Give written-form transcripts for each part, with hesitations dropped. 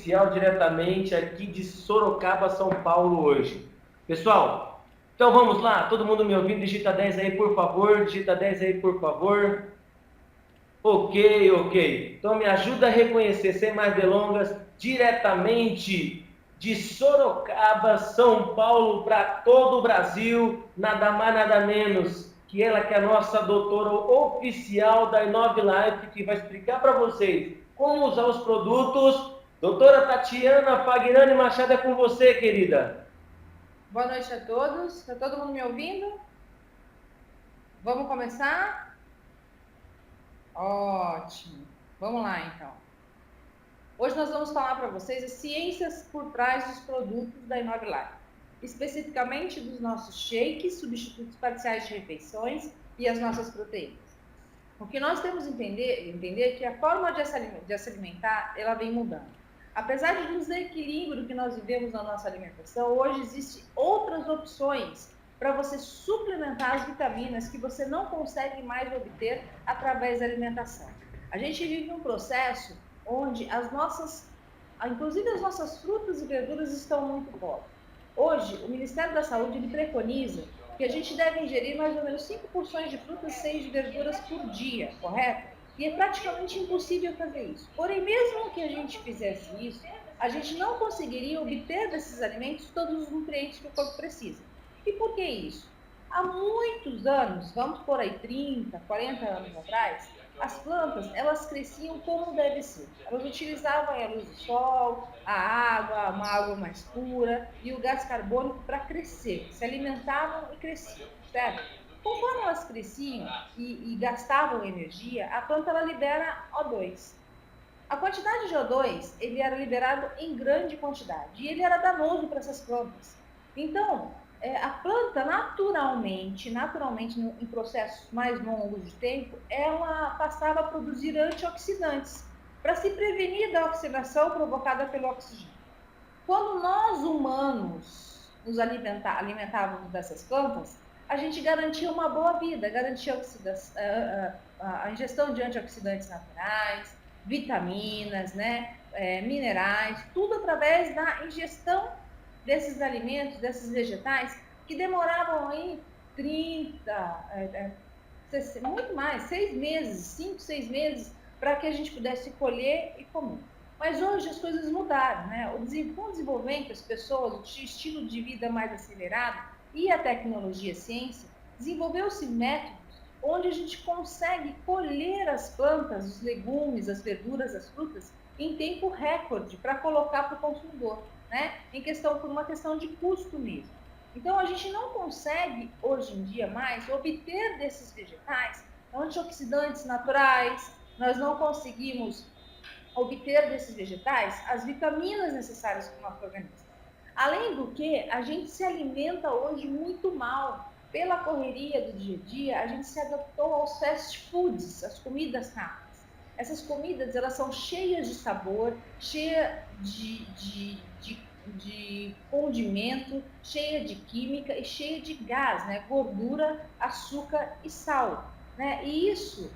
oficial diretamente aqui de Sorocaba, São Paulo hoje. Pessoal, então vamos lá, todo mundo me ouvindo, digita 10 aí por favor, digita 10 aí por favor. Ok. Então me ajuda a reconhecer, sem mais delongas, diretamente de Sorocaba, São Paulo, para todo o Brasil, nada mais, nada menos que ela, que é a nossa doutora oficial da Inove Life, que vai explicar para vocês como usar os produtos. Doutora Tatiana Fagnani Machado, é com você, querida. Boa noite a todos. Está todo mundo me ouvindo? Vamos começar? Ótimo. Vamos lá, então. Hoje nós vamos falar para vocês as ciências por trás dos produtos da Inove Life, especificamente dos nossos shakes, substitutos parciais de refeições e as nossas proteínas. O que nós temos que entender é que a forma de se alimentar, ela vem mudando. Apesar do desequilíbrio que nós vivemos na nossa alimentação, hoje existem outras opções para você suplementar as vitaminas que você não consegue mais obter através da alimentação. A gente vive um processo onde inclusive as nossas frutas e verduras estão muito pobres. Hoje, o Ministério da Saúde ele preconiza que a gente deve ingerir mais ou menos 5 porções de frutas e 6 de verduras por dia, correto? E é praticamente impossível fazer isso. Porém, mesmo que a gente fizesse isso, a gente não conseguiria obter desses alimentos todos os nutrientes que o corpo precisa. E por que isso? Há muitos anos, vamos por aí 30, 40 anos atrás, as plantas, elas cresciam como deve ser. Elas utilizavam a luz do sol, a água, uma água mais pura e o gás carbônico para crescer. Se alimentavam e cresciam, certo? Conforme elas cresciam e gastavam energia, a planta ela libera O2. A quantidade de O2, ele era liberado em grande quantidade e ele era danoso para essas plantas. Então, a planta naturalmente, em processos mais longos de tempo, ela passava a produzir antioxidantes para se prevenir da oxidação provocada pelo oxigênio. Quando nós humanos nos alimentávamos dessas plantas, a gente garantia uma boa vida, garantia a ingestão de antioxidantes naturais, vitaminas, né, minerais, tudo através da ingestão desses alimentos, desses vegetais, que demoravam aí 30, muito mais, 6 meses, 5, 6 meses, para que a gente pudesse colher e comer. Mas hoje as coisas mudaram, né? Com o desenvolvimento das pessoas, o estilo de vida mais acelerado e a tecnologia e a ciência, desenvolveu-se métodos onde a gente consegue colher as plantas, os legumes, as verduras, as frutas, em tempo recorde para colocar para o consumidor, né? Por uma questão de custo mesmo. Então, a gente não consegue, hoje em dia, mais obter desses vegetais antioxidantes naturais, nós não conseguimos obter desses vegetais as vitaminas necessárias para o nosso organismo. Além do que, a gente se alimenta hoje muito mal. Pela correria do dia a dia, a gente se adaptou aos fast foods, às comidas rápidas. Essas comidas, elas são cheias de sabor, cheias de condimento, cheia de química e cheia de gás, né? Gordura, açúcar e sal, né? E isso,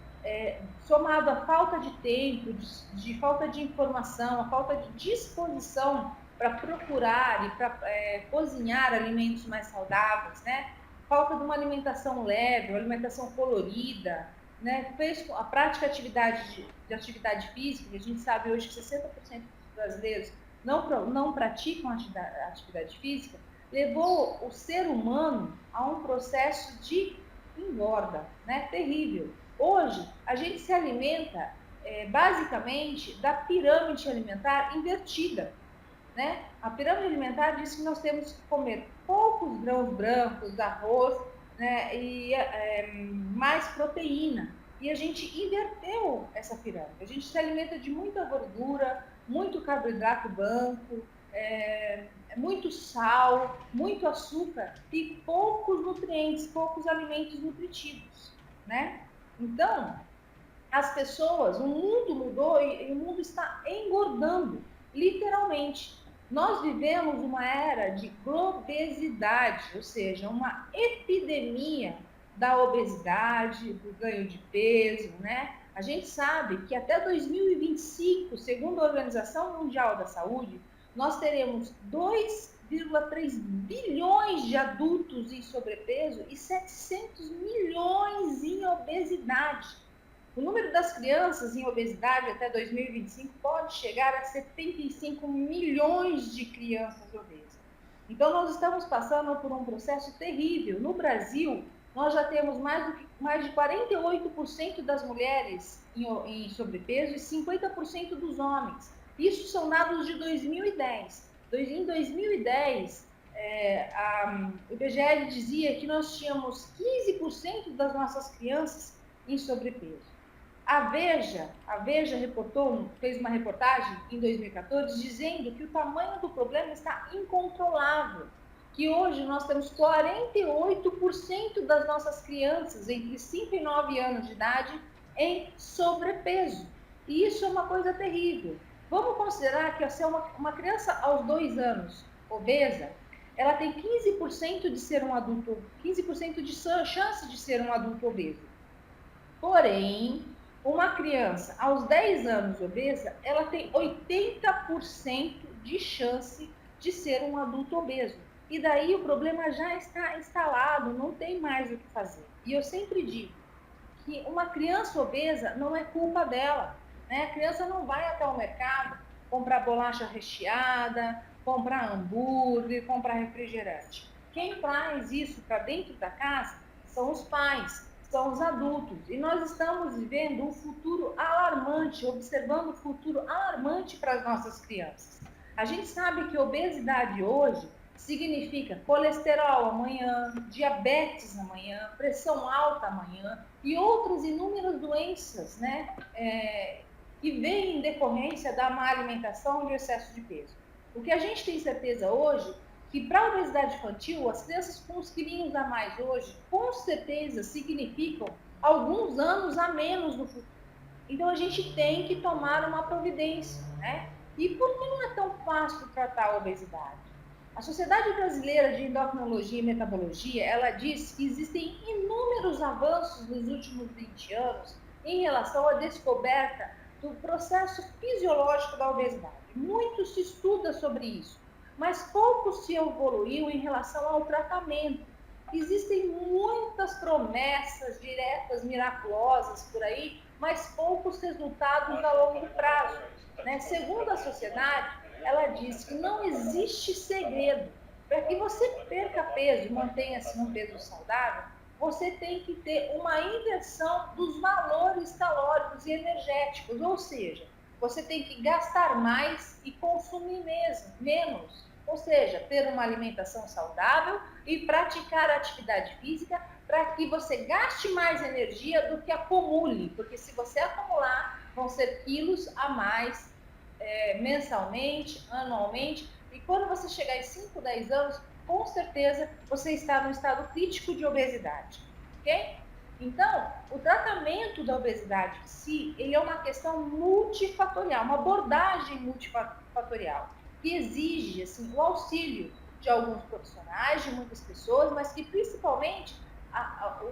somado à falta de tempo, de falta de informação, a falta de disposição para procurar e para cozinhar alimentos mais saudáveis, né? Falta de uma alimentação leve, uma alimentação colorida, né? Fez a prática de atividade física, que a gente sabe hoje que 60% dos brasileiros não praticam atividade física, levou o ser humano a um processo de engorda, né? Terrível. Hoje, a gente se alimenta basicamente da pirâmide alimentar invertida, né? A pirâmide alimentar diz que nós temos que comer poucos grãos brancos, arroz, né? E mais proteína. E a gente inverteu essa pirâmide. A gente se alimenta de muita gordura, muito carboidrato branco, muito sal, muito açúcar e poucos nutrientes, poucos alimentos nutritivos, né? Então, as pessoas, o mundo mudou e o mundo está engordando, literalmente. Nós vivemos uma era de obesidade, ou seja, uma epidemia da obesidade, do ganho de peso, né? A gente sabe que até 2025, segundo a Organização Mundial da Saúde, nós teremos 2,3 bilhões de adultos em sobrepeso e 700 milhões em obesidade. O número das crianças em obesidade até 2025 pode chegar a 75 milhões de crianças obesas. Então, nós estamos passando por um processo terrível. No Brasil, nós já temos mais de 48% das mulheres em sobrepeso e 50% dos homens. Isso são dados de 2010. Em 2010, o IBGE dizia que nós tínhamos 15% das nossas crianças em sobrepeso. A Veja fez uma reportagem em 2014 dizendo que o tamanho do problema está incontrolável, que hoje nós temos 48% das nossas crianças entre 5 e 9 anos de idade em sobrepeso. E isso é uma coisa terrível. Vamos considerar que se uma criança aos 2 anos obesa, ela tem 15% de ser um adulto, 15% de chance de ser um adulto obeso. Porém, uma criança aos 10 anos obesa, ela tem 80% de chance de ser um adulto obeso. E daí o problema já está instalado, não tem mais o que fazer. E eu sempre digo que uma criança obesa não é culpa dela, né? A criança não vai até o mercado comprar bolacha recheada, comprar hambúrguer, comprar refrigerante. Quem traz isso para dentro da casa são os pais, são os adultos. E nós estamos vivendo um futuro alarmante, observando um futuro alarmante para as nossas crianças. A gente sabe que obesidade hoje significa colesterol amanhã, diabetes amanhã, pressão alta amanhã e outras inúmeras doenças, né, que vêm em decorrência da má alimentação e do excesso de peso. O que a gente tem certeza hoje que para a obesidade infantil, as crianças com uns quilinhos a mais hoje, com certeza significam alguns anos a menos no futuro. Então, a gente tem que tomar uma providência, né? E por que não é tão fácil tratar a obesidade? A Sociedade Brasileira de Endocrinologia e Metabologia, ela diz que existem inúmeros avanços nos últimos 20 anos em relação à descoberta do processo fisiológico da obesidade. Muito se estuda sobre isso, mas pouco se evoluiu em relação ao tratamento. Existem muitas promessas diretas, miraculosas por aí, mas poucos resultados a longo prazo, né? Segundo a sociedade, ela diz que não existe segredo. Para que você perca peso e mantenha-se num peso saudável, você tem que ter uma inversão dos valores calóricos e energéticos, ou seja, você tem que gastar mais e consumir menos. Ou seja, ter uma alimentação saudável e praticar atividade física para que você gaste mais energia do que acumule. Porque se você acumular, vão ser quilos a mais mensalmente, anualmente. E quando você chegar em 5, 10 anos, com certeza você está no estado crítico de obesidade. Ok? Então, o tratamento da obesidade em si, ele é uma questão multifatorial, uma abordagem multifatorial, que exige assim, o auxílio de alguns profissionais, de muitas pessoas, mas que principalmente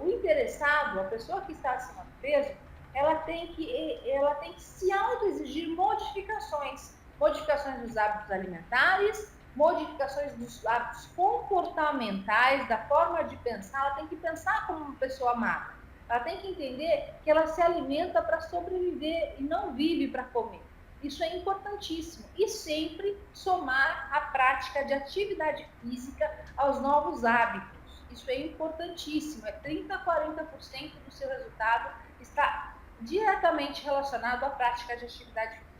o interessado, a pessoa que está acima do peso, ela tem que se auto-exigir modificações dos hábitos alimentares, modificações dos hábitos comportamentais, da forma de pensar. Ela tem que pensar como uma pessoa magra. Ela tem que entender que ela se alimenta para sobreviver e não vive para comer. Isso é importantíssimo. E sempre somar a prática de atividade física aos novos hábitos. Isso é importantíssimo. 30% a 40% do seu resultado está diretamente relacionado à prática de atividade física.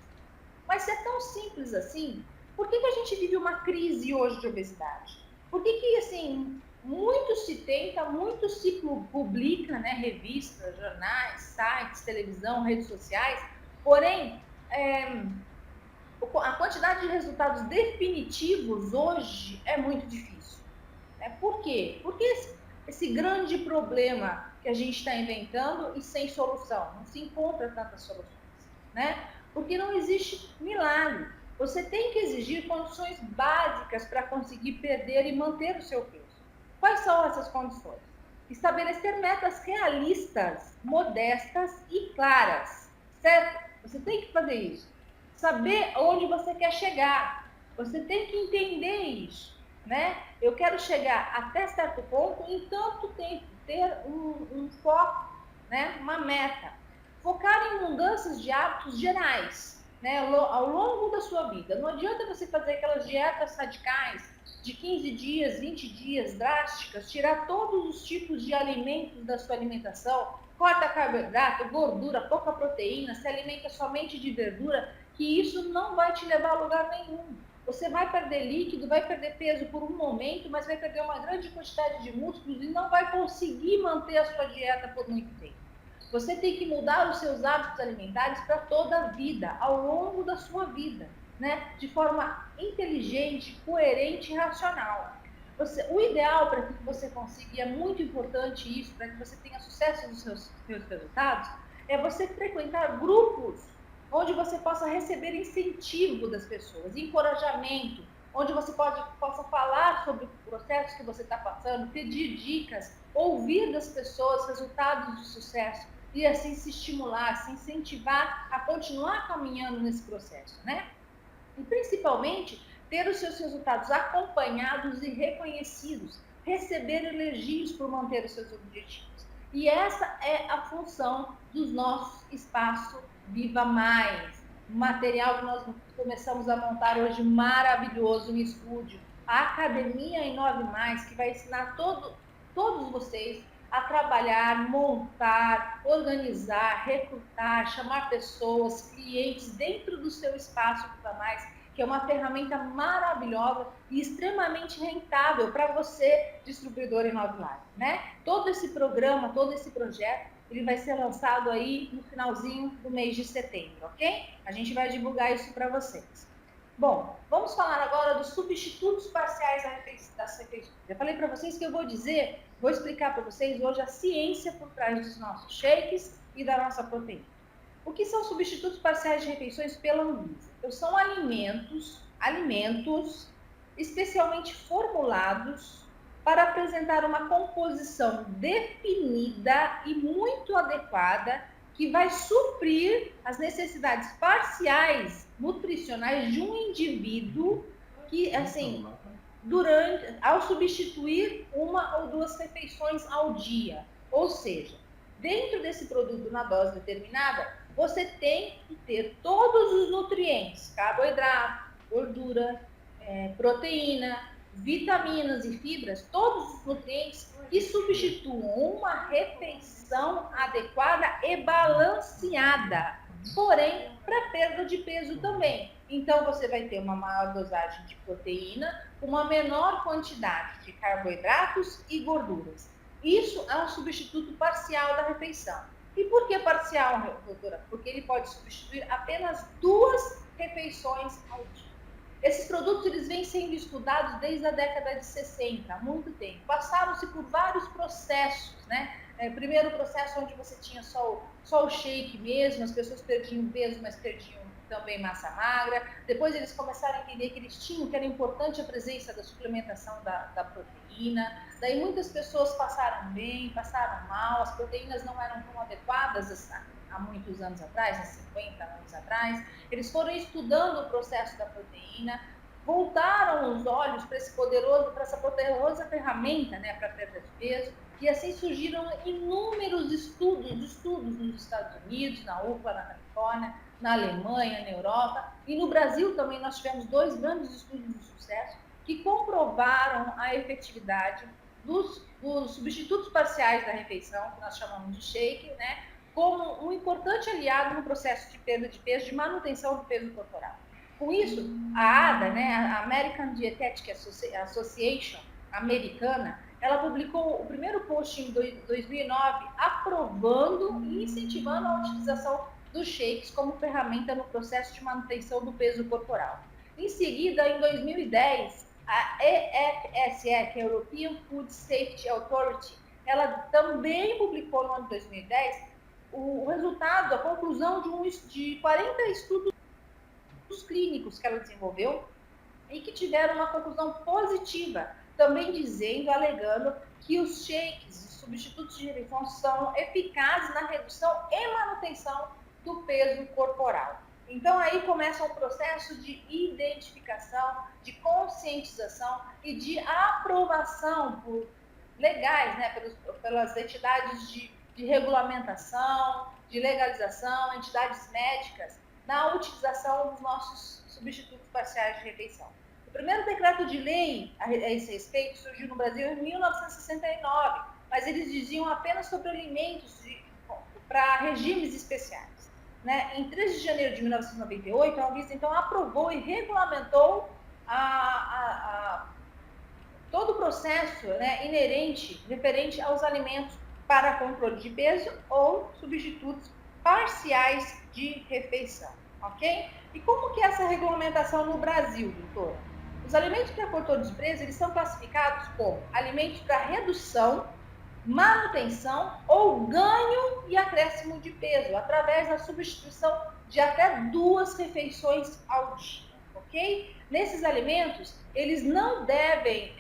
Mas se é tão simples assim, por que a gente vive uma crise hoje de obesidade? Por que assim, muito se tenta, muito se publica, né, revistas, jornais, sites, televisão, redes sociais, porém, a quantidade de resultados definitivos hoje é muito difícil. Por quê? Porque esse grande problema que a gente está inventando e sem solução, não se encontra tantas soluções, né? Porque não existe milagre. Você tem que exigir condições básicas para conseguir perder e manter o seu peso. Quais são essas condições? estabelecer metas realistas, modestas e claras, certo? Você tem que fazer isso. Saber onde você quer chegar. Você tem que entender isso, né? Eu quero chegar até certo ponto em tanto tempo, ter um foco, né? Uma meta. Focar em mudanças de hábitos gerais, né? Ao longo da sua vida. Não adianta você fazer aquelas dietas radicais de 15 dias, 20 dias, drásticas, tirar todos os tipos de alimentos da sua alimentação, corta carboidrato, gordura, pouca proteína, se alimenta somente de verdura, que isso não vai te levar a lugar nenhum. Você vai perder líquido, vai perder peso por um momento, mas vai perder uma grande quantidade de músculos e não vai conseguir manter a sua dieta por muito tempo. Você tem que mudar os seus hábitos alimentares para toda a vida, ao longo da sua vida, né? De forma inteligente, coerente e racional. O ideal para que você consiga, e é muito importante isso, para que você tenha sucesso nos seus resultados, é você frequentar grupos onde você possa receber incentivo das pessoas, encorajamento, onde você possa falar sobre o processo que você está passando, pedir dicas, ouvir das pessoas resultados de sucesso e assim se estimular, se incentivar a continuar caminhando nesse processo, né? E principalmente ter os seus resultados acompanhados e reconhecidos, receber elogios por manter os seus objetivos. E essa é a função dos nossos espaços Viva Mais, material que nós começamos a montar hoje maravilhoso no estúdio, a Academia Inove Mais, que vai ensinar todos vocês a trabalhar, montar, organizar, recrutar, chamar pessoas, clientes dentro do seu espaço Viva Mais, que é uma ferramenta maravilhosa e extremamente rentável para você, distribuidor Inove Life, né? Todo esse programa, todo esse projeto, ele vai ser lançado aí no finalzinho do mês de setembro, ok? A gente vai divulgar isso para vocês. Bom, vamos falar agora dos substitutos parciais das refeições. Eu falei para vocês que eu vou explicar para vocês hoje a ciência por trás dos nossos shakes e da nossa proteína. O que são substitutos parciais de refeições pela Anvisa? Então, são alimentos especialmente formulados para apresentar uma composição definida e muito adequada que vai suprir as necessidades parciais nutricionais de um indivíduo que, assim, ao substituir uma ou duas refeições ao dia. Ou seja, dentro desse produto na dose determinada, você tem que ter todos os nutrientes, carboidrato, gordura, proteína, vitaminas e fibras, todos os nutrientes que substituam uma refeição adequada e balanceada, porém para perda de peso também. Então você vai ter uma maior dosagem de proteína, uma menor quantidade de carboidratos e gorduras. Isso é um substituto parcial da refeição. E por que parcial, doutora? Porque ele pode substituir apenas 2 refeições ao dia. Esses produtos eles vêm sendo estudados desde a década de 60, há muito tempo. Passaram-se por vários processos, né? Primeiro processo onde você tinha só o shake mesmo, as pessoas perdiam peso, mas perdiam também massa magra. Depois eles começaram a entender que era importante a presença da suplementação da proteína. Daí muitas pessoas passaram bem, passaram mal, as proteínas não eram tão adequadas há muitos anos atrás, há 50 anos atrás. Eles foram estudando o processo da proteína, voltaram os olhos para essa poderosa ferramenta, né, para perda de peso, e assim surgiram inúmeros estudos nos Estados Unidos, na UCLA, na Califórnia, na Alemanha, na Europa, e no Brasil também nós tivemos 2 grandes estudos de sucesso que comprovaram a efetividade dos substitutos parciais da refeição, que nós chamamos de shake, né, como um importante aliado no processo de perda de peso, de manutenção do peso corporal. Com isso, a ADA, né, a American Dietetic Association americana, ela publicou o primeiro post em 2009 aprovando e incentivando a utilização dos shakes como ferramenta no processo de manutenção do peso corporal. Em seguida, em 2010, a EFSA, que é a European Food Safety Authority, ela também publicou no ano de 2010 o resultado, a conclusão de 40 estudos clínicos que ela desenvolveu e que tiveram uma conclusão positiva também dizendo, alegando que os shakes, os substitutos de refeição, são eficazes na redução e manutenção do peso corporal. Então, aí começa um processo de identificação, de conscientização e de aprovação por legais, né, pelas entidades de regulamentação, de legalização, entidades médicas, na utilização dos nossos substitutos parciais de refeição. O primeiro decreto de lei a esse respeito surgiu no Brasil em 1969, mas eles diziam apenas sobre alimentos para regimes especiais. Né? Em 13 de janeiro de 1998, a Anvisa então aprovou e regulamentou todo o processo, né, inerente, referente aos alimentos para controle de peso ou substitutos parciais de refeição, ok? E como que é essa regulamentação no Brasil, doutora? Os alimentos para controle de peso, eles são classificados como alimentos para redução, manutenção ou ganho e acréscimo de peso, através da substituição de até 2 refeições ao dia, ok? Nesses alimentos, eles não devem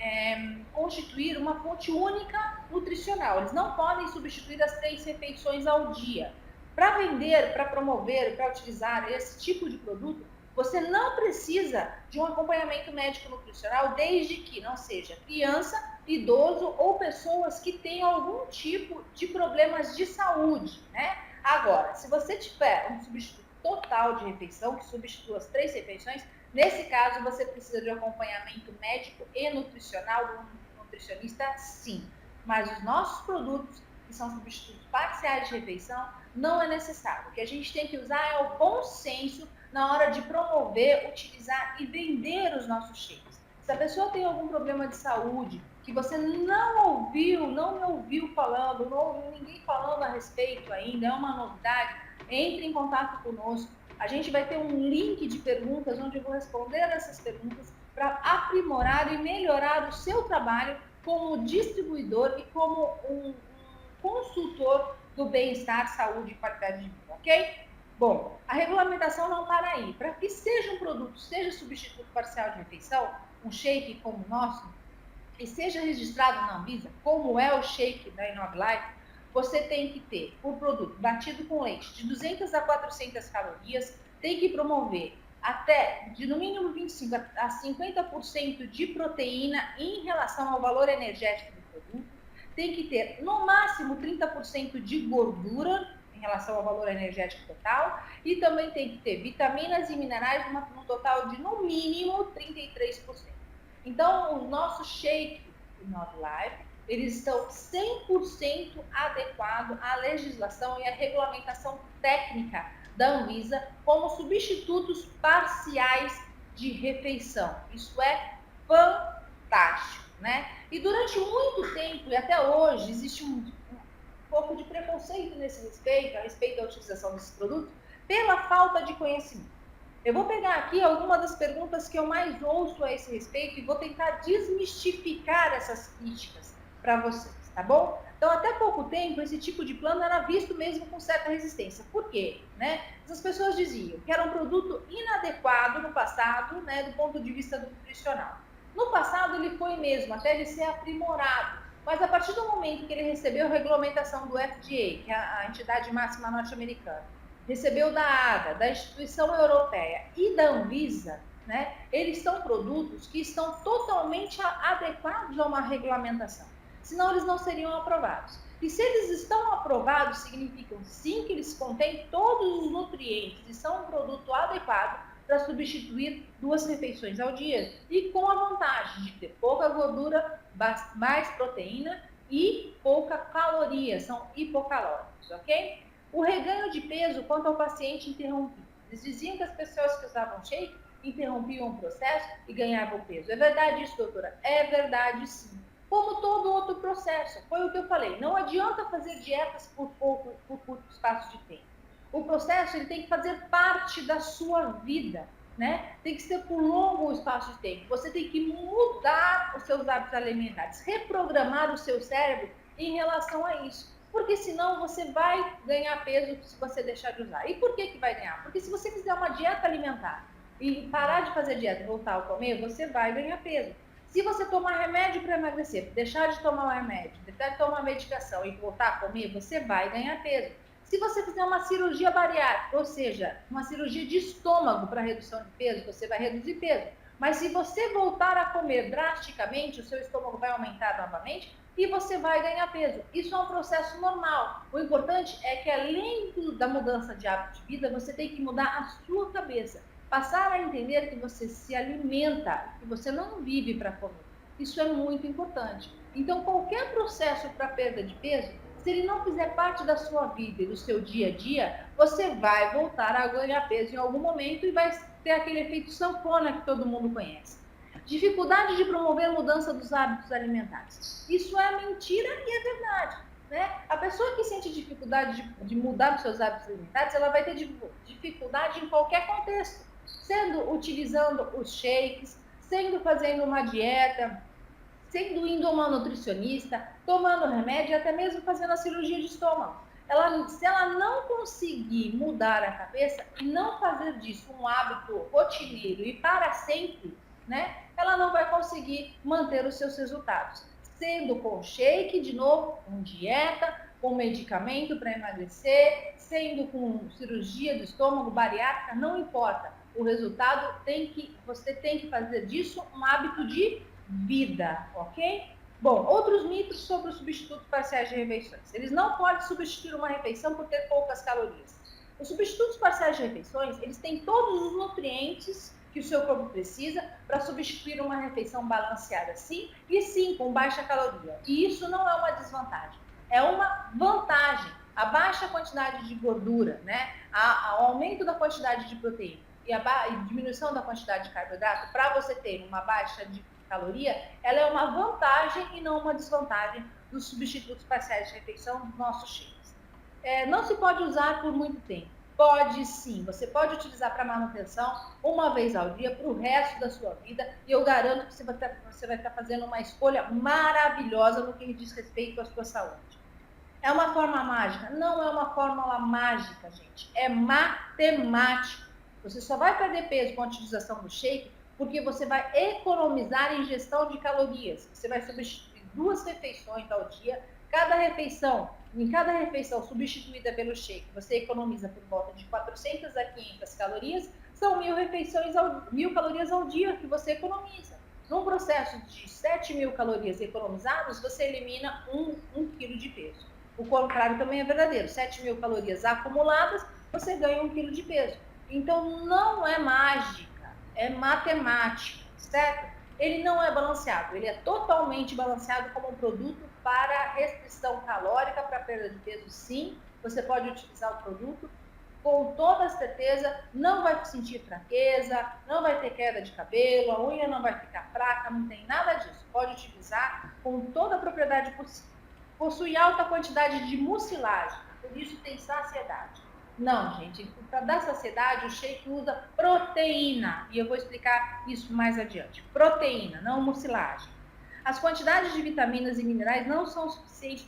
constituir uma fonte única nutricional, eles não podem substituir as 3 refeições ao dia. Para vender, para promover, para utilizar esse tipo de produto, você não precisa de um acompanhamento médico nutricional, desde que não seja criança, idoso ou pessoas que tenham algum tipo de problemas de saúde, né? Agora, se você tiver um substituto total de refeição, que substitua as 3 refeições, nesse caso você precisa de um acompanhamento médico e nutricional de um nutricionista, sim. Mas os nossos produtos, que são substitutos parciais de refeição, não é necessário. O que a gente tem que usar é o bom senso na hora de promover, utilizar e vender os nossos shakes. Se a pessoa tem algum problema de saúde, que você não me ouviu falando, não ouviu ninguém falando a respeito ainda, é uma novidade, entre em contato conosco. A gente vai ter um link de perguntas onde eu vou responder essas perguntas para aprimorar e melhorar o seu trabalho como distribuidor e como um consultor do bem-estar, saúde e qualidade de vida, ok? Bom, a regulamentação não para aí. Para que seja um produto, seja substituto parcial de refeição, um shake como o nosso, e seja registrado na Anvisa, como é o shake da InnovLife, você tem que ter o produto batido com leite de 200 a 400 calorias, tem que promover até de no mínimo 25 a 50% de proteína em relação ao valor energético do produto, tem que ter no máximo 30% de gordura em relação ao valor energético total e também tem que ter vitaminas e minerais no total de no mínimo 33%. Então, o nosso shake InnovLife, eles estão 100% adequados à legislação e à regulamentação técnica da Anvisa como substitutos parciais de refeição. Isso é fantástico, né? E durante muito tempo, e até hoje, existe um pouco de preconceito nesse respeito, a respeito da utilização desses produtos, pela falta de conhecimento. Eu vou pegar aqui algumas das perguntas que eu mais ouço a esse respeito e vou tentar desmistificar essas críticas para vocês, tá bom? Então, até pouco tempo, esse tipo de plano era visto mesmo com certa resistência. Por quê? Né? As pessoas diziam que era um produto inadequado no passado, né, do ponto de vista nutricional. No passado, ele foi mesmo, até ele ser aprimorado. Mas a partir do momento que ele recebeu a regulamentação do FDA, que é a entidade máxima norte-americana, recebeu da ADA, da instituição europeia e da Anvisa, né, eles são produtos que estão totalmente adequados a uma regulamentação. Senão eles não seriam aprovados. E se eles estão aprovados, significam sim que eles contêm todos os nutrientes e são um produto adequado para substituir 2 refeições ao dia e com a vantagem de ter pouca gordura, mais proteína e pouca caloria, são hipocalóricos, ok? O reganho de peso quanto ao paciente interrompido. Eles diziam que as pessoas que usavam shake interrompiam o processo e ganhavam peso. É verdade isso, doutora? É verdade sim. Como todo outro processo, foi o que eu falei, não adianta fazer dietas por curto espaço de tempo. O processo ele tem que fazer parte da sua vida, né? Tem que ser por longo espaço de tempo. Você tem que mudar os seus hábitos alimentares, reprogramar o seu cérebro em relação a isso. Porque senão você vai ganhar peso se você deixar de usar. E por que vai ganhar? Porque se você fizer uma dieta alimentar e parar de fazer dieta e voltar a comer, você vai ganhar peso. Se você tomar remédio para emagrecer, deixar de tomar o remédio, deixar de tomar a medicação e voltar a comer, você vai ganhar peso. Se você fizer uma cirurgia bariátrica, ou seja, uma cirurgia de estômago para redução de peso, você vai reduzir peso. Mas se você voltar a comer drasticamente, o seu estômago vai aumentar novamente e você vai ganhar peso. Isso é um processo normal. O importante é que, além da mudança de hábito de vida, você tem que mudar a sua cabeça. Passar a entender que você se alimenta, que você não vive para comer. Isso é muito importante. Então, qualquer processo para perda de peso, se ele não fizer parte da sua vida e do seu dia a dia, você vai voltar a ganhar peso em algum momento e vai ter aquele efeito sanfona que todo mundo conhece. Dificuldade de promover a mudança dos hábitos alimentares. Isso é mentira e é verdade. Né? A pessoa que sente dificuldade de mudar os seus hábitos alimentares, ela vai ter dificuldade em qualquer contexto. Sendo utilizando os shakes, sendo fazendo uma dieta, sendo indo a uma nutricionista, tomando remédio e até mesmo fazendo a cirurgia de estômago. Se ela não conseguir mudar a cabeça e não fazer disso um hábito rotineiro e para sempre, né, ela não vai conseguir manter os seus resultados. Sendo com shake, de novo, com dieta, com medicamento para emagrecer, sendo com cirurgia do estômago, bariátrica, não importa. O resultado você tem que fazer disso um hábito de vida, ok? Bom, outros mitos sobre os substitutos parciais de refeições. Eles não podem substituir uma refeição por ter poucas calorias. Os substitutos parciais de refeições, eles têm todos os nutrientes que o seu corpo precisa para substituir uma refeição balanceada, sim, e sim, com baixa caloria. E isso não é uma desvantagem, é uma vantagem. A baixa quantidade de gordura, né, o aumento da quantidade de proteína e a diminuição da quantidade de carboidrato, para você ter uma baixa de caloria, ela é uma vantagem e não uma desvantagem dos substitutos parciais de refeição dos nossos shakes. Não se pode usar por muito tempo. Pode sim, você pode utilizar para manutenção uma vez ao dia para o resto da sua vida e eu garanto que você vai estar fazendo uma escolha maravilhosa no que diz respeito à sua saúde. É uma forma mágica? Não é uma fórmula mágica, gente. É matemática. Você só vai perder peso com a utilização do shake porque você vai economizar em ingestão de calorias. Você vai substituir 2 refeições ao dia. Em cada refeição substituída pelo shake, você economiza por volta de 400 a 500 calorias. São 1.000 calorias ao dia que você economiza. Num processo de 7.000 calorias economizadas, você elimina 1 quilo de peso. O contrário também é verdadeiro. 7.000 calorias acumuladas, você ganha 1 quilo de peso. Então, não é mágica, é matemática, certo? Ele não é balanceado, ele é totalmente balanceado como um produto para restrição calórica, para perda de peso, sim. Você pode utilizar o produto, com toda certeza, não vai sentir fraqueza, não vai ter queda de cabelo, a unha não vai ficar fraca, não tem nada disso. Pode utilizar com toda a propriedade possível. Possui alta quantidade de mucilagem, por isso tem saciedade. Não, gente, para dar saciedade, o shake usa proteína, e eu vou explicar isso mais adiante. Proteína, não mucilagem. As quantidades de vitaminas e minerais não são suficientes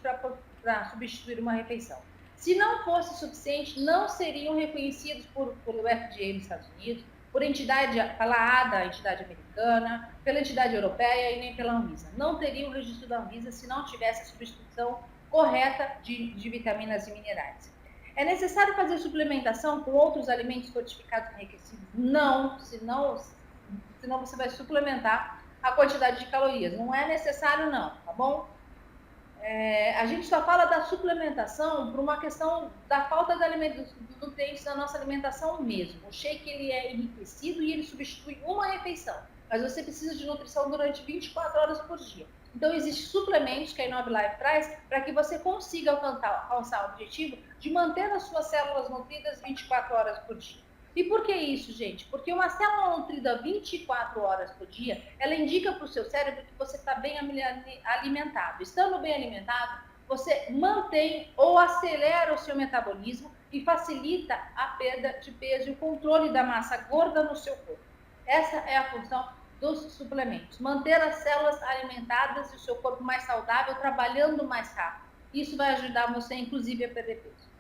para substituir uma refeição. Se não fosse suficiente, não seriam reconhecidos pelo FDA nos Estados Unidos, por pela ADA, a entidade americana, pela entidade europeia e nem pela Anvisa. Não teriam o registro da Anvisa se não tivesse a substituição correta de vitaminas e minerais. É necessário fazer suplementação com outros alimentos fortificados e enriquecidos? Não, senão você vai suplementar a quantidade de calorias. Não é necessário não, tá bom? A gente só fala da suplementação por uma questão da falta dos nutrientes da nossa alimentação mesmo. O shake ele é enriquecido e ele substitui uma refeição, mas você precisa de nutrição durante 24 horas por dia. Então, existem suplementos que a InoveLife traz para que você consiga alcançar o objetivo de manter as suas células nutridas 24 horas por dia. E por que isso, gente? Porque uma célula nutrida 24 horas por dia, ela indica para o seu cérebro que você está bem alimentado. Estando bem alimentado, você mantém ou acelera o seu metabolismo e facilita a perda de peso e o controle da massa gorda no seu corpo. Essa é a função dos suplementos. Manter as células alimentadas e o seu corpo mais saudável, trabalhando mais rápido. Isso vai ajudar você, inclusive, a perder peso.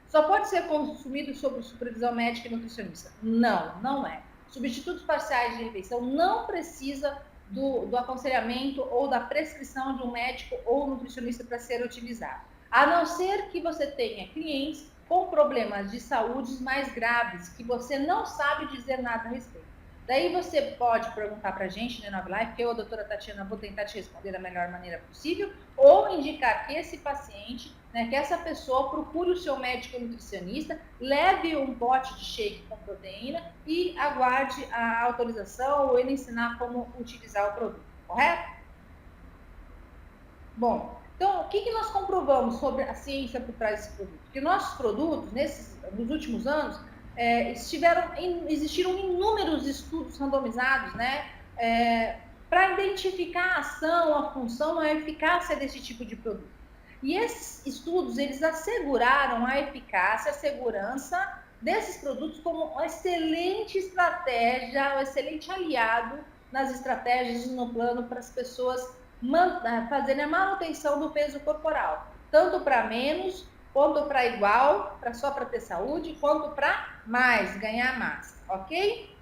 Só pode ser consumido sob supervisão médica e nutricionista? Não, não é. Substitutos parciais de refeição não precisa do aconselhamento ou da prescrição de um médico ou nutricionista para ser utilizado. A não ser que você tenha clientes com problemas de saúde mais graves, que você não sabe dizer nada a respeito. Daí você pode perguntar para a gente no Inove Life, que eu, a doutora Tatiana, vou tentar te responder da melhor maneira possível, ou indicar que esse paciente, que essa pessoa procure o seu médico nutricionista, leve um pote de shake com proteína e aguarde a autorização ou ele ensinar como utilizar o produto, correto? Bom, então o que nós comprovamos sobre a ciência por trás desse produto? Que nossos produtos, nos últimos anos, existiram inúmeros estudos randomizados, para identificar a ação, a função, a eficácia desse tipo de produto. E esses estudos, eles asseguraram a eficácia, a segurança desses produtos como uma excelente estratégia, um excelente aliado nas estratégias e no plano para as pessoas fazerem a manutenção do peso corporal, tanto para menos, quanto para igual, só para ter saúde, quanto para mais, ganhar massa, ok?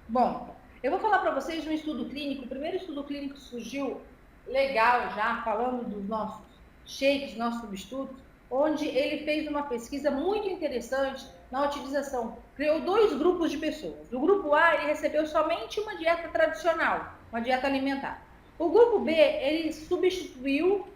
Bom, eu vou falar para vocês de um estudo clínico. O primeiro estudo clínico surgiu legal já, falando dos nossos shakes, nossos substitutos, onde ele fez uma pesquisa muito interessante na utilização. Criou 2 grupos de pessoas. O grupo A, ele recebeu somente uma dieta tradicional, uma dieta alimentar. O grupo B, ele substituiu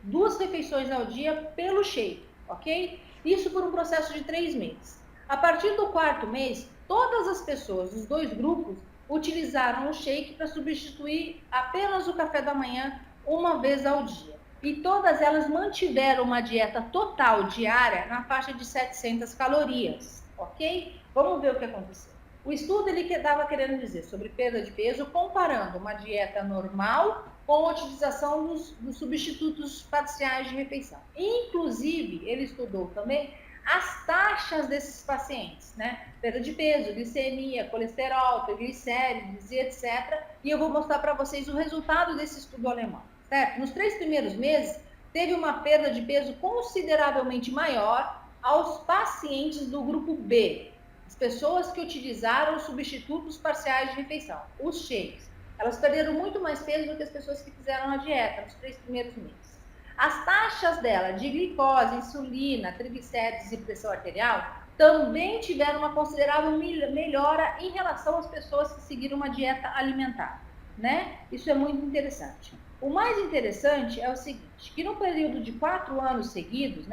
2 refeições ao dia pelo shake, ok? Isso por um processo de 3 meses. A partir do 4º mês, todas as pessoas dos 2 grupos utilizaram o shake para substituir apenas o café da manhã uma vez ao dia. E todas elas mantiveram uma dieta total diária na faixa de 700 calorias, ok? Vamos ver o que aconteceu. O estudo estava querendo dizer sobre perda de peso comparando uma dieta normal com a utilização dos substitutos parciais de refeição. Inclusive, ele estudou também as taxas desses pacientes, perda de peso, glicemia, colesterol, triglicérides e etc. E eu vou mostrar para vocês o resultado desse estudo alemão, certo? Nos 3 primeiros meses, teve uma perda de peso consideravelmente maior aos pacientes do grupo B, as pessoas que utilizaram os substitutos parciais de refeição, os shakes. Elas perderam muito mais peso do que as pessoas que fizeram a dieta nos 3 primeiros meses. As taxas dela de glicose, insulina, triglicérides e pressão arterial também tiveram uma considerável melhora em relação às pessoas que seguiram uma dieta alimentar, Isso é muito interessante. O mais interessante é o seguinte, que no período de 4 anos seguidos,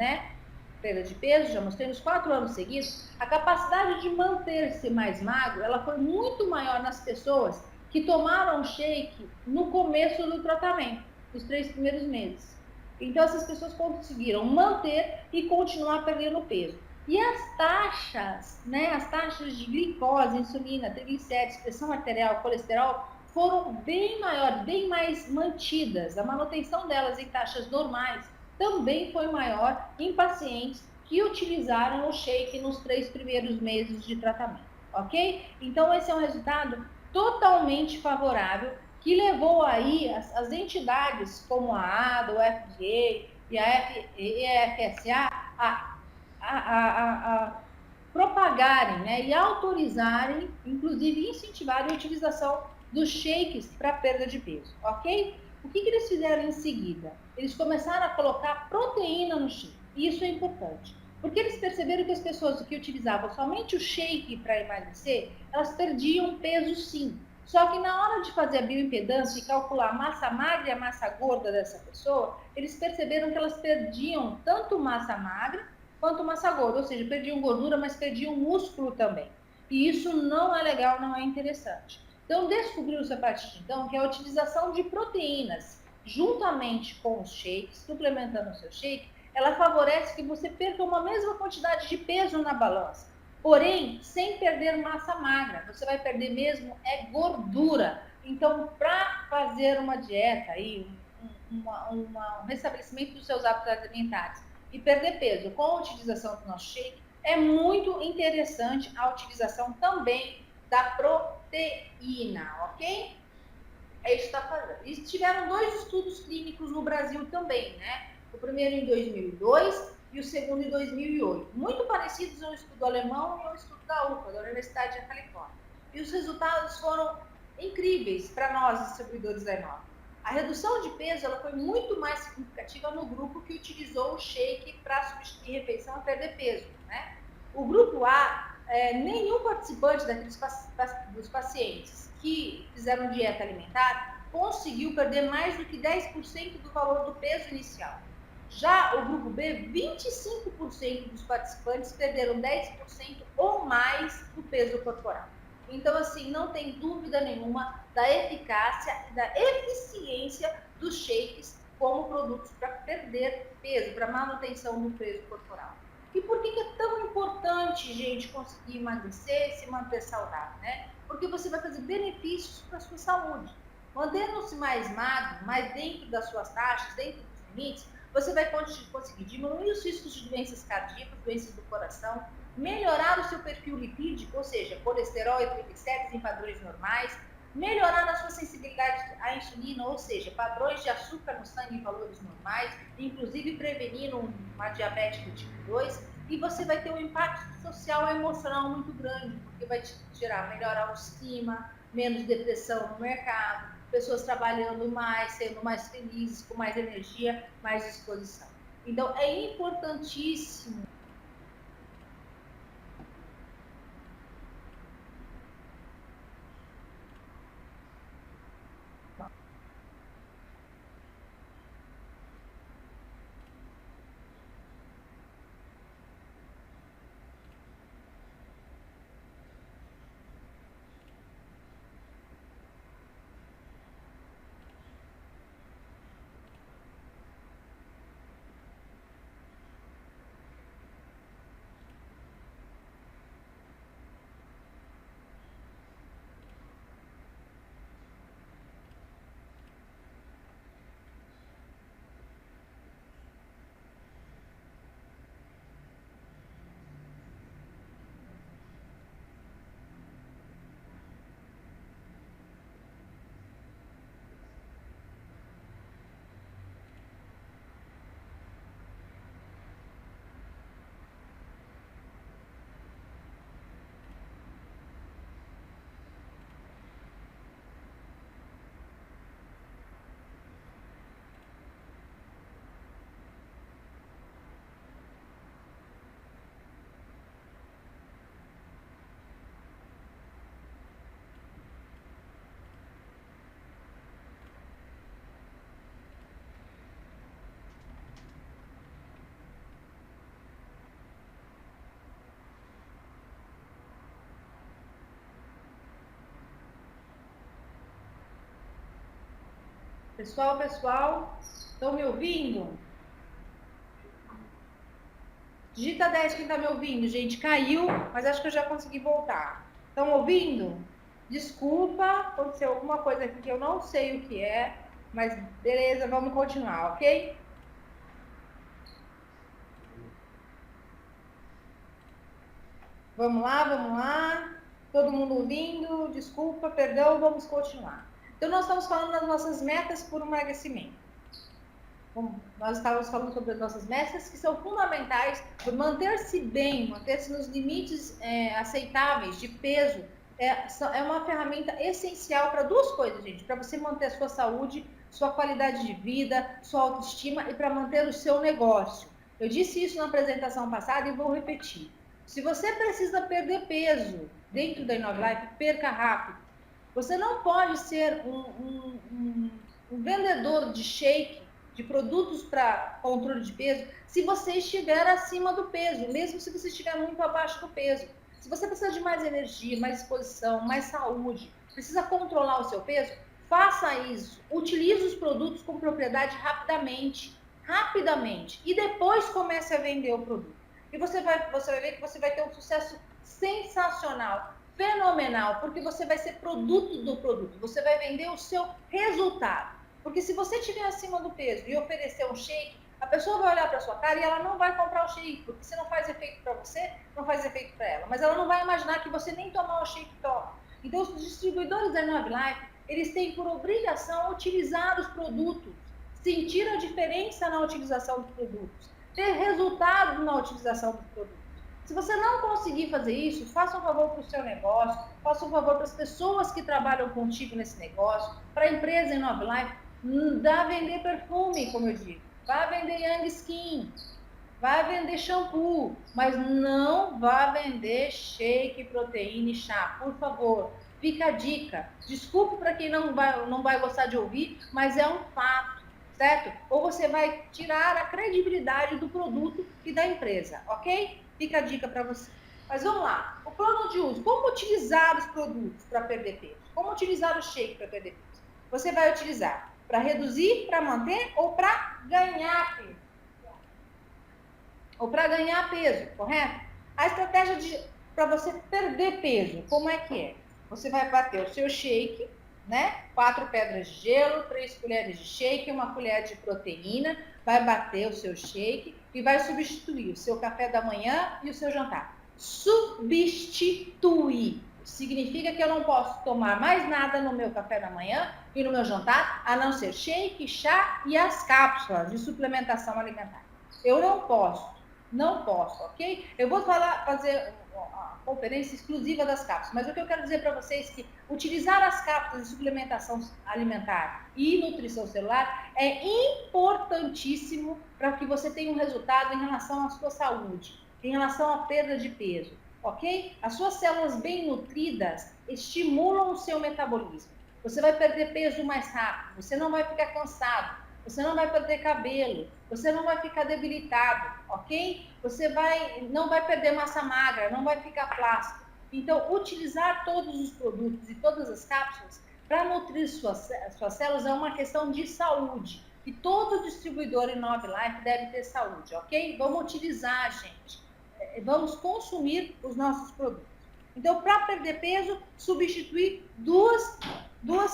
perda de peso, já mostrei, nos 4 anos seguidos, a capacidade de manter-se mais magro, ela foi muito maior nas pessoas que tomaram shake no começo do tratamento, nos 3 primeiros meses. Então, essas pessoas conseguiram manter e continuar perdendo peso. E as taxas, as taxas de glicose, insulina, triglicérides, pressão arterial, colesterol, foram bem maiores, bem mais mantidas. A manutenção delas em taxas normais também foi maior em pacientes que utilizaram o shake nos 3 primeiros meses de tratamento, ok? Então, esse é um resultado totalmente favorável, que levou aí as entidades como a ADA, o FDA e a EFSA a propagarem, e autorizarem, inclusive incentivarem a utilização dos shakes para perda de peso, ok? O que eles fizeram em seguida? Eles começaram a colocar proteína no shake, e isso é importante, porque eles perceberam que as pessoas que utilizavam somente o shake para emagrecer, elas perdiam peso sim. Só que na hora de fazer a bioimpedância e calcular a massa magra e a massa gorda dessa pessoa, eles perceberam que elas perdiam tanto massa magra quanto massa gorda, ou seja, perdiam gordura, mas perdiam músculo também. E isso não é legal, não é interessante. Então, descobriu-se a partir de então que a utilização de proteínas juntamente com os shakes, suplementando o seu shake, ela favorece que você perca uma mesma quantidade de peso na balança. Porém, sem perder massa magra, você vai perder mesmo gordura. Então, para fazer uma dieta, um restabelecimento dos seus hábitos alimentares e perder peso com a utilização do nosso shake, é muito interessante a utilização também da proteína, ok? É isso que está fazendo. E tiveram 2 estudos clínicos no Brasil também, O primeiro em 2002 e o segundo em 2008, muito parecidos ao estudo alemão e ao estudo da UFA, da Universidade da Califórnia. E os resultados foram incríveis para nós, distribuidores da Inova. A redução de peso ela foi muito mais significativa no grupo que utilizou o shake para substituir refeição e perder peso, né? O grupo A, nenhum participante dos pacientes que fizeram dieta alimentar conseguiu perder mais do que 10% do valor do peso inicial. Já o grupo B, 25% dos participantes perderam 10% ou mais do peso corporal. Então, assim, não tem dúvida nenhuma da eficácia e da eficiência dos shakes como produtos para perder peso, para manutenção do peso corporal. E por que é tão importante, gente, conseguir emagrecer e se manter saudável, né? Porque você vai fazer benefícios para a sua saúde. Mantendo-se mais magro, mais dentro das suas taxas, dentro dos limites, você vai conseguir diminuir os riscos de doenças cardíacas, doenças do coração, melhorar o seu perfil lipídico, ou seja, colesterol e triglicérides em padrões normais, melhorar a sua sensibilidade à insulina, ou seja, padrões de açúcar no sangue em valores normais, inclusive prevenindo uma diabetes do tipo 2, e você vai ter um impacto social e emocional muito grande, porque vai te gerar melhor autoestima, menos depressão no mercado, pessoas trabalhando mais, sendo mais felizes, com mais energia, mais disposição. Então, é importantíssimo Pessoal, estão me ouvindo? Digita 10 quem está me ouvindo, gente. Caiu, mas acho que eu já consegui voltar. Estão ouvindo? Desculpa, aconteceu alguma coisa aqui que eu não sei o que é, mas beleza, vamos continuar, ok? Vamos lá. Todo mundo ouvindo? Desculpa, perdão, vamos continuar. Então, nós estamos falando das nossas metas por emagrecimento. Bom, nós estávamos falando sobre as nossas metas que são fundamentais para manter-se bem, manter-se nos limites aceitáveis de peso. É uma ferramenta essencial para duas coisas, gente. Para você manter a sua saúde, sua qualidade de vida, sua autoestima e para manter o seu negócio. Eu disse isso na apresentação passada e vou repetir. Se você precisa perder peso dentro da InoveLife, perca rápido. Você não pode ser um vendedor de shake, de produtos para controle de peso, se você estiver acima do peso, mesmo se você estiver muito abaixo do peso. Se você precisa de mais energia, mais disposição, mais saúde, precisa controlar o seu peso, faça isso. Utilize os produtos com propriedade rapidamente, e depois comece a vender o produto. E você vai ver que você vai ter um sucesso sensacional, fenomenal, porque você vai ser produto do produto, você vai vender o seu resultado. Porque se você estiver acima do peso e oferecer um shake, a pessoa vai olhar para sua cara e ela não vai comprar o shake, porque se não faz efeito para você, não faz efeito para ela. Mas ela não vai imaginar que você nem tomar o shake toma. Então, os distribuidores da InoveLife, eles têm por obrigação utilizar os produtos, sentir a diferença na utilização dos produtos, ter resultado na utilização dos produtos. Se você não conseguir fazer isso, faça um favor para o seu negócio, faça um favor para as pessoas que trabalham contigo nesse negócio, para a empresa Inove Life, dá a vender perfume, como eu digo, vá vender Young Skin, vai vender shampoo, mas não vá vender shake, proteína e chá, por favor. Fica a dica. Desculpe para quem não vai gostar de ouvir, mas é um fato, certo? Ou você vai tirar a credibilidade do produto e da empresa, ok? Fica a dica para você. Mas vamos lá. O plano de uso. Como utilizar os produtos para perder peso? Como utilizar o shake para perder peso? Você vai utilizar para reduzir, para manter ou para ganhar peso? Ou para ganhar peso, correto? A estratégia para você perder peso, como é que é? Você vai bater o seu shake, né? 4 pedras de gelo, 3 colheres de shake, 1 colher de proteína, vai bater o seu shake e vai substituir o seu café da manhã e o seu jantar. Substituir. Significa que eu não posso tomar mais nada no meu café da manhã e no meu jantar, a não ser shake, chá e as cápsulas de suplementação alimentar. Eu não posso. Não posso, ok? Eu vou fazer a conferência exclusiva das cápsulas, mas o que eu quero dizer para vocês é que utilizar as cápsulas de suplementação alimentar e nutrição celular é importantíssimo para que você tenha um resultado em relação à sua saúde, em relação à perda de peso, ok? As suas células bem nutridas estimulam o seu metabolismo. Você vai perder peso mais rápido, você não vai ficar cansado, você não vai perder cabelo, você não vai ficar debilitado, ok? Você não vai perder massa magra, não vai ficar plástico. Então, utilizar todos os produtos e todas as cápsulas para nutrir suas células é uma questão de saúde. E todo distribuidor Inove Life deve ter saúde, ok? Vamos utilizar, gente. Vamos consumir os nossos produtos. Então, para perder peso, substituir duas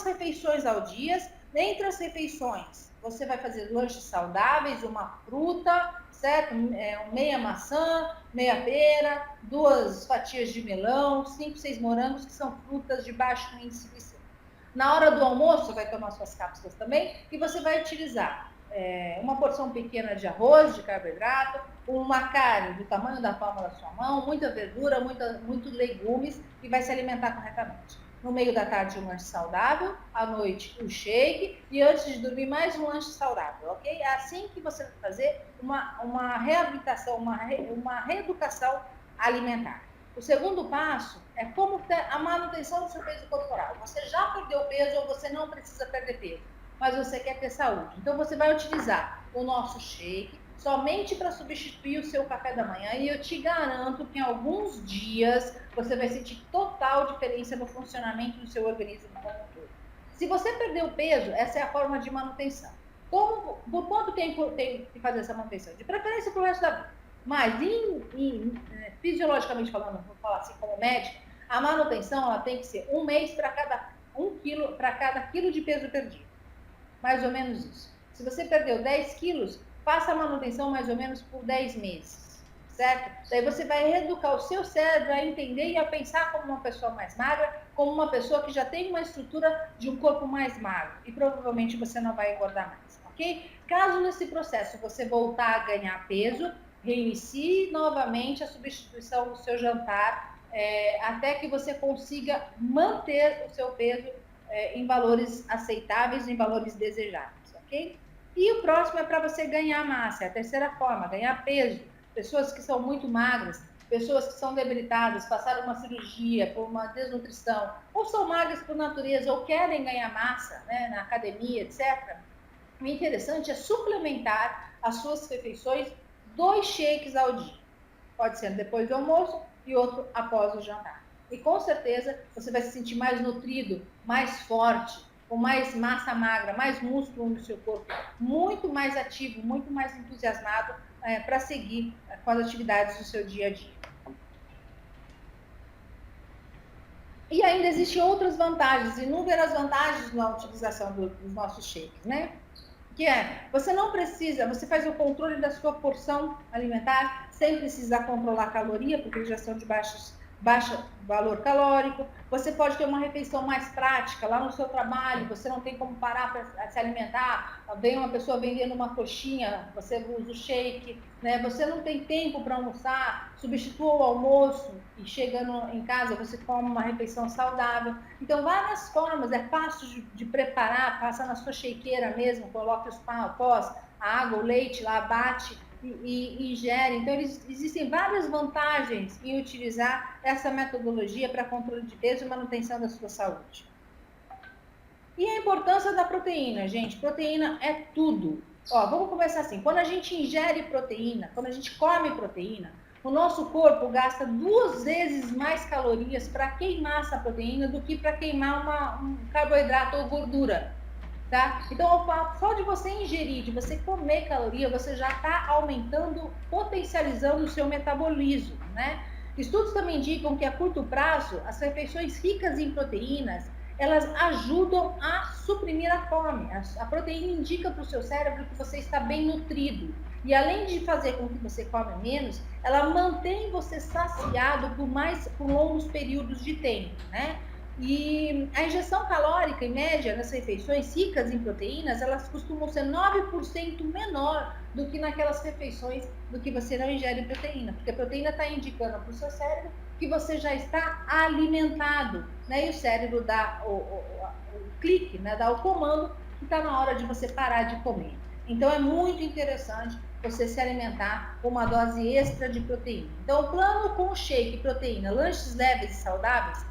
refeições ao dia. Entre as refeições, você vai fazer lanches saudáveis, uma fruta, certo? Meia maçã, meia pera, 2 fatias de melão, 5, 6 morangos, que são frutas de baixo índice glicêmico. Na hora do almoço, você vai tomar suas cápsulas também e você vai utilizar uma porção pequena de arroz, de carboidrato, uma carne do tamanho da palma da sua mão, muita verdura, muitos legumes e vai se alimentar corretamente. No meio da tarde, um lanche saudável, à noite, um shake e antes de dormir, mais um lanche saudável, ok? É assim que você vai fazer uma reabilitação, uma reeducação alimentar. O segundo passo é como a manutenção do seu peso corporal. Você já perdeu peso ou você não precisa perder peso, mas você quer ter saúde. Então, você vai utilizar o nosso shake somente para substituir o seu café da manhã e eu te garanto que em alguns dias você vai sentir total diferença no funcionamento do seu organismo como um todo. Se você perdeu peso, essa é a forma de manutenção. Por quanto tempo tem que fazer essa manutenção? De preferência para o resto da vida. Mas, fisiologicamente falando, vou falar assim como médico, a manutenção ela tem que ser 1 mês para cada quilo de peso perdido. Mais ou menos isso. Se você perdeu 10 quilos, faça a manutenção mais ou menos por 10 meses, certo? Daí você vai reeducar o seu cérebro a entender e a pensar como uma pessoa mais magra, como uma pessoa que já tem uma estrutura de um corpo mais magro. E provavelmente você não vai engordar mais, ok? Caso nesse processo você voltar a ganhar peso, reinicie novamente a substituição do seu jantar até que você consiga manter o seu peso em valores aceitáveis, em valores desejáveis, ok? E o próximo é para você ganhar massa, é a terceira forma, ganhar peso. Pessoas que são muito magras, pessoas que são debilitadas, passaram uma cirurgia por uma desnutrição, ou são magras por natureza, ou querem ganhar massa, né, na academia, etc. O interessante é suplementar as suas refeições 2 shakes ao dia. Pode ser depois do almoço e outro após o jantar. E com certeza você vai se sentir mais nutrido, mais forte, com mais massa magra, mais músculo no seu corpo, muito mais ativo, muito mais entusiasmado para seguir com as atividades do seu dia a dia. E ainda existem outras vantagens, inúmeras vantagens na utilização dos nossos shakes, né? Que você não precisa, você faz o controle da sua porção alimentar sem precisar controlar a caloria, porque eles já são de baixos baixo valor calórico. Você pode ter uma refeição mais prática lá no seu trabalho, você não tem como parar para se alimentar, vem uma pessoa vendendo uma coxinha, você usa o shake, né? Você não tem tempo para almoçar, substitua o almoço e chegando em casa você come uma refeição saudável. Então, várias formas, é fácil de preparar, passa na sua shakeira mesmo, coloca os pós, a água, o leite lá, bate e ingere. Então, existem várias vantagens em utilizar essa metodologia para controle de peso e manutenção da sua saúde. E a importância da proteína, gente. Proteína é tudo. Ó, vamos começar assim. Quando a gente ingere proteína, quando a gente come proteína, o nosso corpo gasta 2 vezes mais calorias para queimar essa proteína do que para queimar um carboidrato ou gordura. Tá? Então, só de você ingerir, de você comer caloria, você já está aumentando, potencializando o seu metabolismo, né? Estudos também indicam que a curto prazo, as refeições ricas em proteínas, elas ajudam a suprimir a fome. A proteína indica para o seu cérebro que você está bem nutrido. E além de fazer com que você come menos, ela mantém você saciado por longos períodos de tempo, né? E a ingestão calórica, em média, nas refeições ricas em proteínas, elas costumam ser 9% menor do que naquelas refeições do que você não ingere proteína, porque a proteína está indicando para o seu cérebro que você já está alimentado, né? E o cérebro dá o clique, né? Dá o comando que está na hora de você parar de comer. Então, é muito interessante você se alimentar com uma dose extra de proteína. Então, o plano com shake, proteína, lanches leves e saudáveis,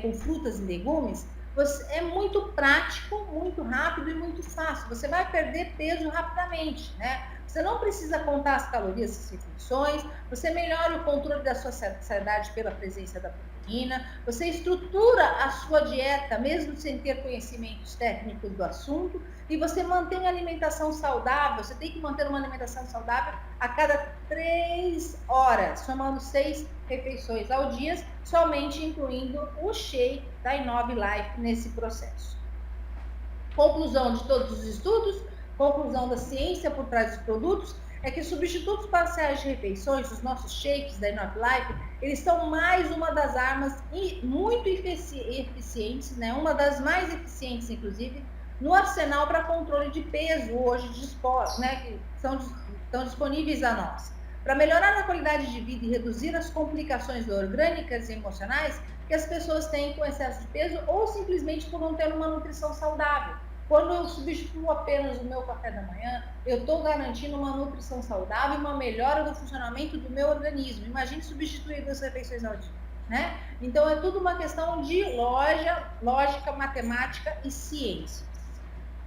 com frutas e legumes, é muito prático, muito rápido e muito fácil. Você vai perder peso rapidamente, né? Você não precisa contar as calorias das refeições, você melhora o controle da sua saciedade pela presença da proteína, você estrutura a sua dieta, mesmo sem ter conhecimentos técnicos do assunto, e você mantém a alimentação saudável. Você tem que manter uma alimentação saudável a cada 3 horas, somando 6 refeições ao dia, somente incluindo o shake da Inobilife nesse processo. Conclusão de todos os estudos, conclusão da ciência por trás dos produtos, é que substitutos parciais de refeições, os nossos shakes da Inobilife, eles são mais uma das armas muito eficientes, né? Uma das mais eficientes, inclusive, no arsenal para controle de peso hoje dispostos, né? Que estão disponíveis a nós. Para melhorar a qualidade de vida e reduzir as complicações orgânicas e emocionais que as pessoas têm com excesso de peso ou simplesmente por não ter uma nutrição saudável. Quando eu substituo apenas o meu café da manhã, eu estou garantindo uma nutrição saudável e uma melhora do funcionamento do meu organismo. Imagine substituir 2 refeições ao dia, né? Então, é tudo uma questão de lógica, matemática e ciência.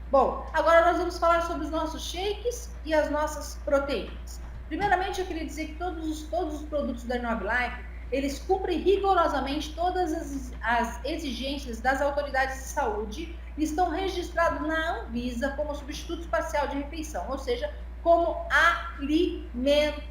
Bom, agora nós vamos falar sobre os nossos shakes e as nossas proteínas. Primeiramente, eu queria dizer que todos os produtos da Inobilife, eles cumprem rigorosamente todas as exigências das autoridades de saúde e estão registrados na Anvisa como substituto parcial de refeição, ou seja, como alimento.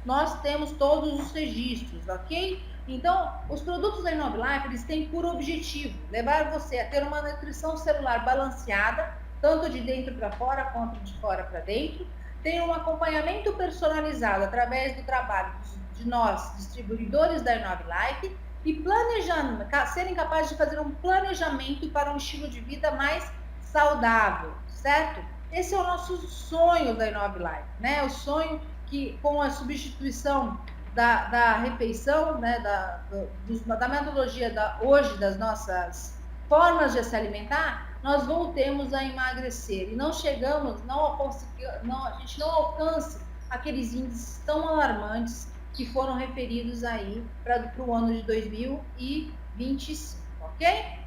Nós temos todos os registros, ok? Então, os produtos da Inobilife, eles têm por objetivo levar você a ter uma nutrição celular balanceada, tanto de dentro para fora quanto de fora para dentro, tem um acompanhamento personalizado através do trabalho de nós, distribuidores da Inobilife, e serem capazes de fazer um planejamento para um estilo de vida mais saudável, certo? Esse é o nosso sonho da Inobilife, né? O sonho que, com a substituição da refeição, né? Da metodologia hoje das nossas formas de se alimentar, nós voltemos a emagrecer e a gente não alcance aqueles índices tão alarmantes que foram referidos aí para o ano de 2025, ok?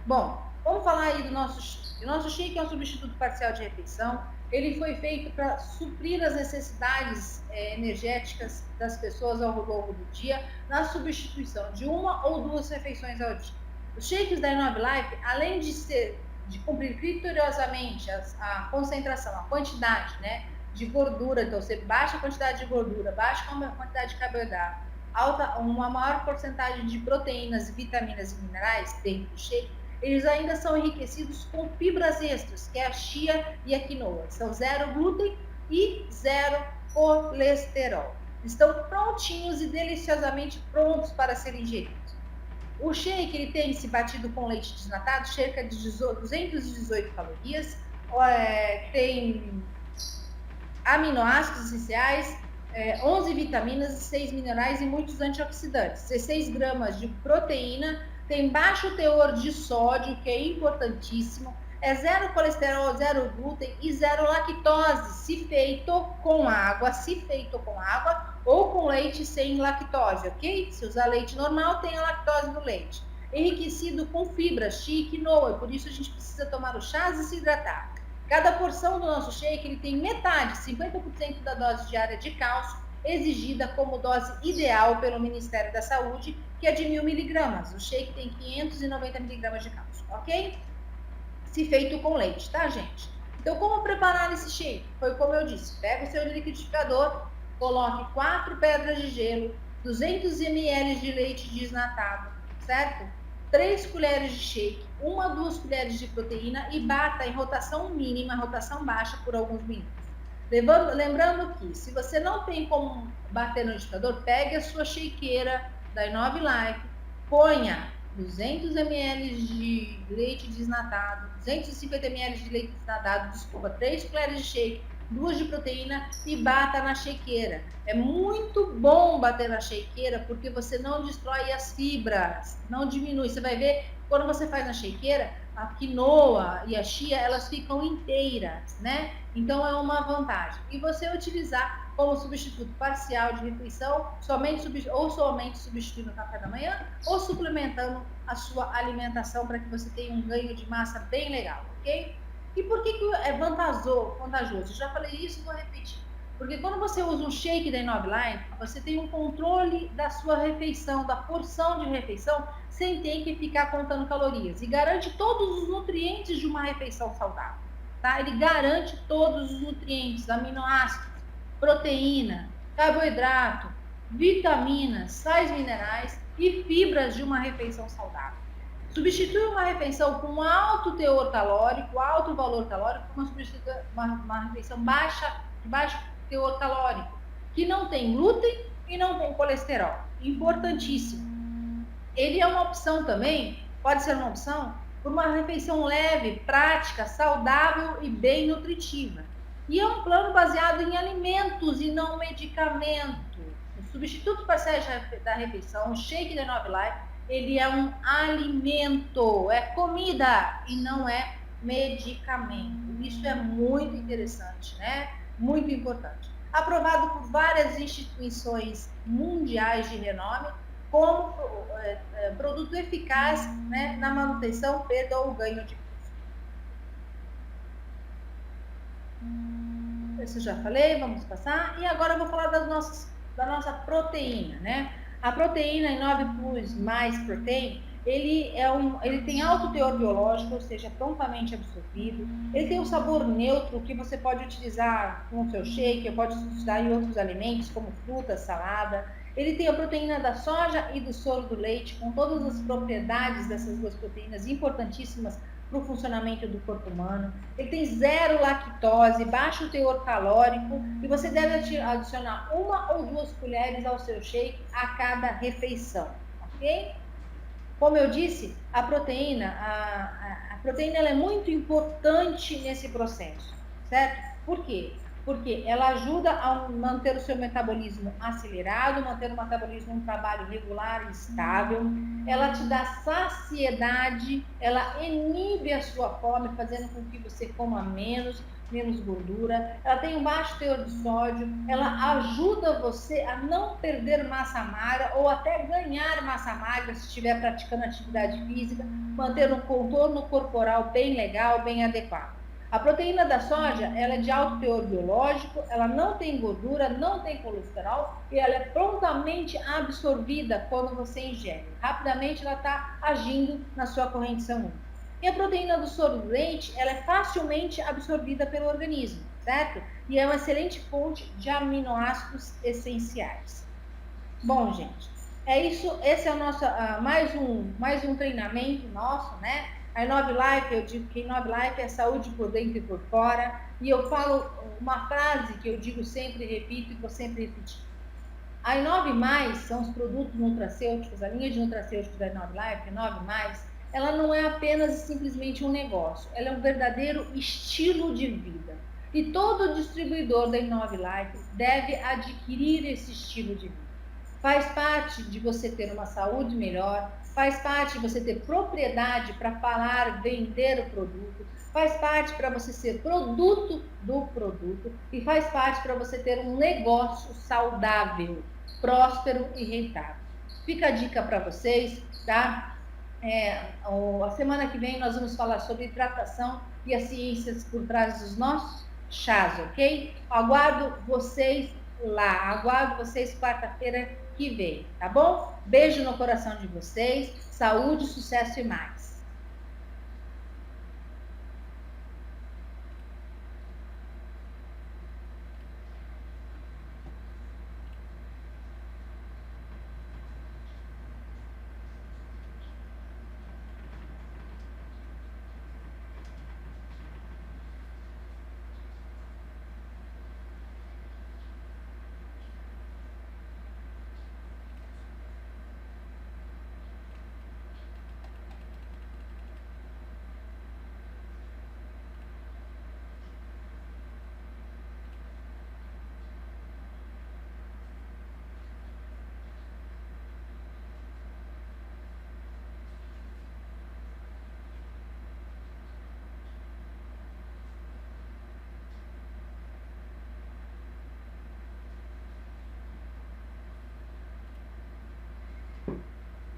Bom, vamos falar aí do nosso shake, que é um substituto parcial de refeição. Ele foi feito para suprir as necessidades energéticas das pessoas ao longo do dia, na substituição de 1 ou 2 refeições ao dia. Os shakes da Inobilife, além de cumprir criteriosamente a concentração, a quantidade, né, de gordura, então você baixa a quantidade de gordura, baixa a quantidade de carboidrato, uma maior porcentagem de proteínas, vitaminas e minerais dentro do shake, eles ainda são enriquecidos com fibras extras, que é a chia e a quinoa. São 0 glúten e 0 colesterol. estão prontinhos e deliciosamente prontos para serem ingeridos. O shake ele tem se batido com leite desnatado, cerca de 218 calorias, tem aminoácidos essenciais, 11 vitaminas, 6 minerais e muitos antioxidantes, 16 gramas de proteína, tem baixo teor de sódio, que é importantíssimo, é zero colesterol, zero glúten e zero lactose, se feito com água ou com leite sem lactose, ok? Se usar leite normal, tem a lactose do leite. Enriquecido com fibras, chia e quinoa, por isso a gente precisa tomar o chá e se hidratar. Cada porção do nosso shake ele tem metade, 50% da dose diária de cálcio, exigida como dose ideal pelo Ministério da Saúde, que é de 1.000 miligramas. O shake tem 590 miligramas de cálcio, ok? Se feito com leite, tá, gente? Então, como preparar esse shake? Foi como eu disse, pega o seu liquidificador, coloque 4 pedras de gelo, 200 ml de leite desnatado, certo? 3 colheres de shake, 1 a 2 colheres de proteína e bata em rotação mínima, rotação baixa por alguns minutos. Lembrando que, se você não tem como bater no liquidificador, pegue a sua shakeira da Inove Life, ponha 200 ml de leite desnatado, 250 ml de leite desnatado, 3 colheres de shake, 2 de proteína e bata na shakeira. É muito bom bater na shakeira porque você não destrói as fibras, não diminui. Você vai ver, quando você faz na shakeira, a quinoa e a chia, elas ficam inteiras, né? Então é uma vantagem. E você utilizar como substituto parcial de refeição, somente substituindo o café da manhã ou suplementando a sua alimentação para que você tenha um ganho de massa bem legal, ok? E por que é vantajoso? Eu já falei isso, vou repetir. Porque quando você usa um shake da Inove Life, você tem um controle da sua refeição, da porção de refeição, sem ter que ficar contando calorias. E garante todos os nutrientes de uma refeição saudável. Tá? Ele garante todos os nutrientes, aminoácidos, proteína, carboidrato, vitaminas, sais minerais e fibras de uma refeição saudável. Substitui uma refeição com alto teor calórico, alto valor calórico, por uma refeição de baixo teor calórico, que não tem glúten e não tem colesterol. Importantíssimo. Ele é uma opção também, pode ser uma opção, por uma refeição leve, prática, saudável e bem nutritiva. E é um plano baseado em alimentos e não medicamento. O substituto parcial da refeição, o shake da Inove Life, ele é um alimento, é comida e não é medicamento. Isso é muito interessante, né? Muito importante. Aprovado por várias instituições mundiais de renome como produto eficaz, né, na manutenção, perda ou ganho de peso. Isso eu já falei, vamos passar. E agora eu vou falar da nossa proteína, né? A proteína Inove Plus mais Protein, ele tem alto teor biológico, ou seja, prontamente absorvido. Ele tem um sabor neutro que você pode utilizar com o seu shake, pode utilizar em outros alimentos, como fruta, salada. Ele tem a proteína da soja e do soro do leite, com todas as propriedades dessas duas proteínas importantíssimas para o funcionamento do corpo humano. Ele tem zero lactose, baixo teor calórico e você deve adicionar 1 ou 2 colheres ao seu shake a cada refeição, ok? Como eu disse, a proteína ela é muito importante nesse processo, certo? Por quê? Porque ela ajuda a manter o seu metabolismo acelerado, manter o metabolismo em um trabalho regular e estável. Ela te dá saciedade, ela inibe a sua fome, fazendo com que você coma menos gordura. Ela tem um baixo teor de sódio, ela ajuda você a não perder massa magra ou até ganhar massa magra se estiver praticando atividade física, manter um contorno corporal bem legal, bem adequado. A proteína da soja, ela é de alto teor biológico, ela não tem gordura, não tem colesterol e ela é prontamente absorvida quando você ingere. Rapidamente ela está agindo na sua corrente sanguínea. E a proteína do soro do leite, ela é facilmente absorvida pelo organismo, certo? E é uma excelente fonte de aminoácidos essenciais. Bom, gente, é isso. Esse é o nosso, mais um treinamento nosso, né? A Inove Life, eu digo que Inove Life é saúde por dentro e por fora. E eu falo uma frase que eu digo sempre, repito e vou sempre repetir. A Inove são os produtos nutracêuticos, a linha de nutracêuticos da Inove Life, Inove ela não é apenas e simplesmente um negócio, ela é um verdadeiro estilo de vida. E todo distribuidor da Inove Life deve adquirir esse estilo de vida. Faz parte de você ter uma saúde melhor, faz parte de você ter propriedade para falar, vender o produto, faz parte para você ser produto do produto e faz parte para você ter um negócio saudável, próspero e rentável. Fica a dica para vocês, tá? A semana que vem nós vamos falar sobre hidratação e as ciências por trás dos nossos chás, ok? Aguardo vocês lá, aguardo vocês quarta-feira que vem, tá bom? Beijo no coração de vocês, saúde, sucesso e mais.